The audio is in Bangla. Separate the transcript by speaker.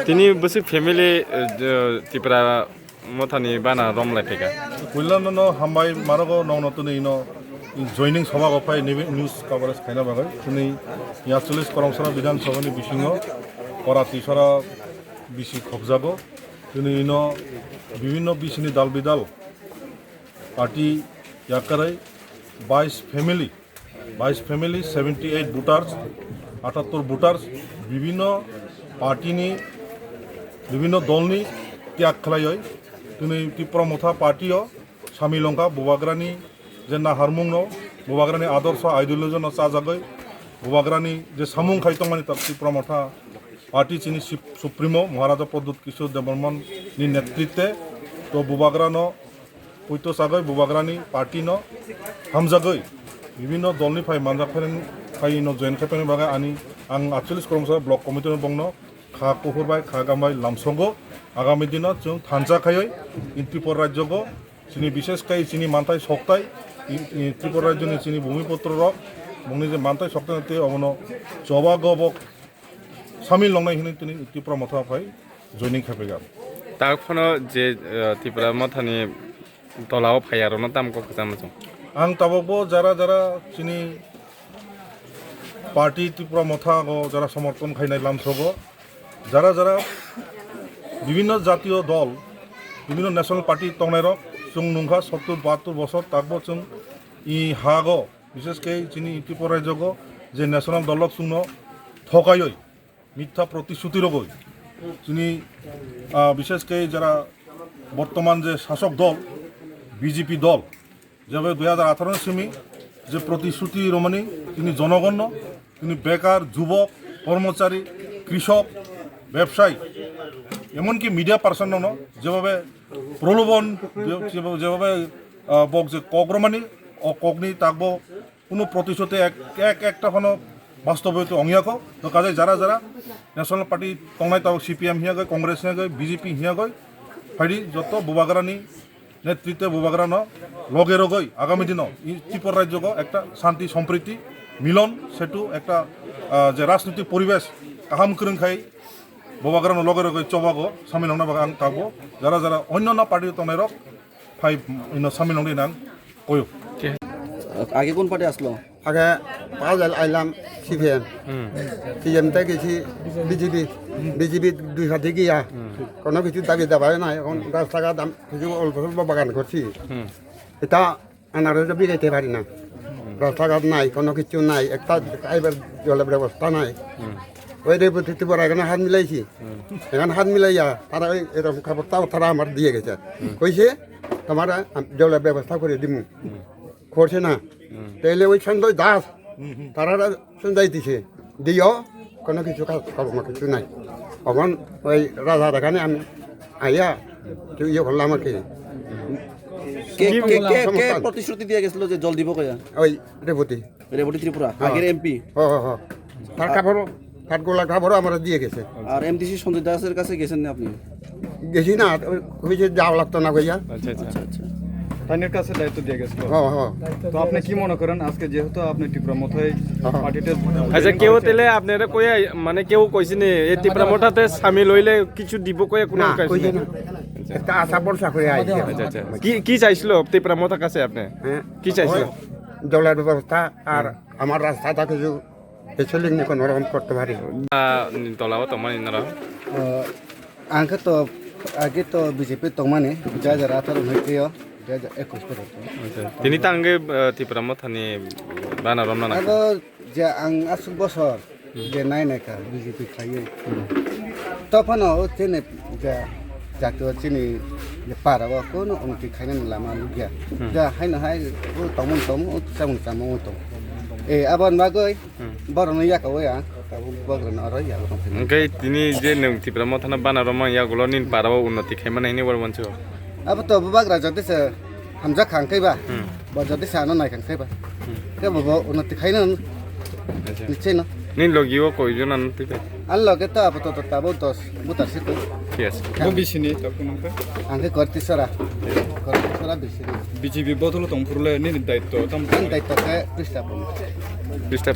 Speaker 1: তিনি বসে ফ্যামিলি ত্রিপুরা মথানি বানা রমলাই ফেকা
Speaker 2: কল্যাণ হামবাই মারগো নতুন জয়নিং সভা গফাই নিউজ কভারেজ খাইনা বাগাই তিনি ৪৫ করমসরা বিধানসভানি বিসিङ করা তিসরা বিসি খবজাগো তিনি বিভিন্ন বিসিনি দাল বিদাল পার্টি ইয়াকারাই 22 ফ্যামিলি 78 ভোটার্স 78 ভোটার্স বিভিন্ন পার্টিনি বিভিন্ন দলনি ত্যাগ খালাই তিনি ত্রিপুরা মথা পার্টিও সামিলঙ্কা বুবাগ্রানি যে না হারমুং বুবাগ্রানি আদর্শ আইডিওলজি চাজাগৈ বুবাগ্রানি যে সামুং খাইতমানি তার ত্রিপুরা মথা পার্টি চিনি সুপ্রিমো মহারাজা প্রদ্যুৎ কিশোর দেববর্মননি নেতৃত্বে তো বুবাগ্রানো পৈতো চাগৈ বুবাগ্রানি পার্টি হামজাগৈ বিভিন্ন দলনি ফাই মানজাক ফাই জয়েন खायफानि बागै आं 48 करमसा ब्लक कमिटिनि बंग खा कुहुरबाय खा गामबाय लामसंगो आगामी दिन जों थानजाखायै त्रिपुरा राज्यको चिनी विशेषकै चिनी मानथाय सक्ताय त्रिपुरा राज्यनि चिनी भूमिपत्र रक बुंनि जे मानथाय सक्ताय ते अबनो जवागबक सामिल लंनाय हिनि तिनि त्रिपुरा मथा फाय जयनिं खायफायगा
Speaker 1: तारफोनो जे त्रिपुरा मथानि दलाव फायारनो दामको खजामजों
Speaker 2: आं ताबो जारा चिनी पार्टी त्रिपुरा मथा जरा समर्थन खाई लामसगो जरा विभिन्न जातीय दल विभिन्न नेशनल पार्टी तंगनायरक जों नुंखा 70-72 बছर ताकबो जों इ हागो विशेषकै चिनी त्रिपुरा राज्यको जे नेशनल दलक जों ठकायै मिथ्या प्रतिश्रुति रगै चिनी विशेषकै जरा बर्तमान जे शासक दल बीजेपी दल যেভাবে 2018 সিমি যে প্রতিশ্রুতি রমণী তিনি জনগণ তিনি বেকার যুবক কর্মচারী কৃষক ব্যবসায়ী এমনকি মিডিয়া পার্সন যেভাবে প্রলোভন যেভাবে বক যে কগ্রমানি অকগ্নি তাকব কোনো প্রতিশ্রুতি একটা কোনো বাস্তবতে অঙ্গিয়াক তো কাজে যারা ন্যাশনাল পার্টি তংনাই তাও সিপিএম হিয়াগৈ কংগ্রেস হিয়াগৈ বিজেপি হিয়াগৈ ফাইডি যত বুবাগ্রানি নেতৃত্বে বুবাগ্রানো লগে রগই আগামী দিন ত্রিপুরা রাজ্যক একটা শান্তি সম্প্রীতি মিলন সেটু একটা যে রাজনৈতিক পরিবেশ কাহাম করখাই বুবাগ্রানো লগে রগই চবাগো সামিল হন আং থাকবো যারা অন্যান্য পার্টি তনেরক ফাই সামিল হন নাম কয়
Speaker 3: আগে কোন পার্টি আসলো
Speaker 4: আগে পাঁচ আইলাম সিপিএম থেকে গেছি বিজেপি 2 হাতে গিয়া কোনো কিছু দাবি দাবাই নাই এখন রাস্তাঘাট কিছু অল্প স্বল্প বাগান করছি এটা আনারও বিরাইতে পারি না রাস্তাঘাট নাই কোনো কিছু নাই একটা খাইবার জলের ব্যবস্থা নাই ওই রেবতী বড় এখানে হাত মিলাইছি এখানে হাত মিলাইয়া তারা ওই এরকম খবরটাও তারা আমার দিয়ে গেছে কইছে তোমার জলের ব্যবস্থা করে দিমু করছে না তাইলে ওই সঞ্জয় দাস তারা সঞ্জয় দিছে দিও কোনো কিছু কাজ কর্ম কিছু নাই এখন ওই রাজা এখানে আমি আইয়া ইয়ে করলাম আর কি
Speaker 3: কে প্রতিশ্রুতি দিয়ে গেছিল যে জল দিব কয়া
Speaker 4: ওই রেবতী
Speaker 3: ত্রিপুরা আগের এমপি
Speaker 4: তার কাপড় তার গোলা কাপড়ও আমরা দিয়ে গেছে
Speaker 3: আর এমডিসি সঞ্জয় দাসের কাছে গেছেন না আপনি
Speaker 4: গেছি না হয়েছে যাওয়া লাগতো না কইয়া
Speaker 3: আচ্ছা
Speaker 5: তাদের কাছে দায়িত্ব দিয়ে গেছিল তো আপনি কি মনে করেন আজকে যেহেতু আপনি ত্রিপুরা মথায় পার্টিতে
Speaker 1: আচ্ছা কেউ তেলে আপনারা কই মানে কেউ কইছেন এই ত্রিপুরা মথাতে সামিল হইলে কিছু দিব কই কোনো
Speaker 4: কইছে না একটা আশা ভরসা করে আইছে
Speaker 1: আচ্ছা কি চাইছিল ত্রিপুরা মথার কাছে আপনি কি চাইছিল
Speaker 4: জলের ব্যবস্থা আর আমার রাস্তাটা কিছু এসলিং কোনো রকম করতে পারি
Speaker 1: তলাও তোমার ইনারা
Speaker 3: আগে তো বিজেপি তমানে 2018 হইতেও 2021 পর্যন্ত
Speaker 1: তিনি তাঙ্গে ত্রিপুরা মথানি বানা রমনা না
Speaker 3: আগে যে আং 80 বছর যে নাইনাকা বিজেপি খাইয়ে তখনও চিনি যে জাতীয় চিনি যে পারাও কোনো উন্নতি খাইনে লামা লুগিয়া যা হাইনা হাই তমন চামন আবার বাগৈ বরন ইয়াকাও ইয়া বগরন আর ইয়া
Speaker 1: ওকে তিনি যে ত্রিপুরা মথানা বানা রমা ইয়াগুলো নিন পারাও উন্নতি খাইমানা হিনি বলবনছো
Speaker 3: अब तो बाग्रा जति से हमजा खांखैबा ब जति सानो नाय खांखैबा के बब उन्नति खाइन निश्चय न
Speaker 1: নিন লগিও কয়জন আনতে
Speaker 3: आन लगे तो अब तो ताबो 10 बुतारसे को
Speaker 1: ঠিক আছে
Speaker 5: बिसिनि तखन
Speaker 3: आंखे करतिसरा बिसिनि
Speaker 5: बिजेपि बदल तंफुरले नि दायित्व
Speaker 3: दायित्व के पृष्ठा
Speaker 1: পৃষ্ঠা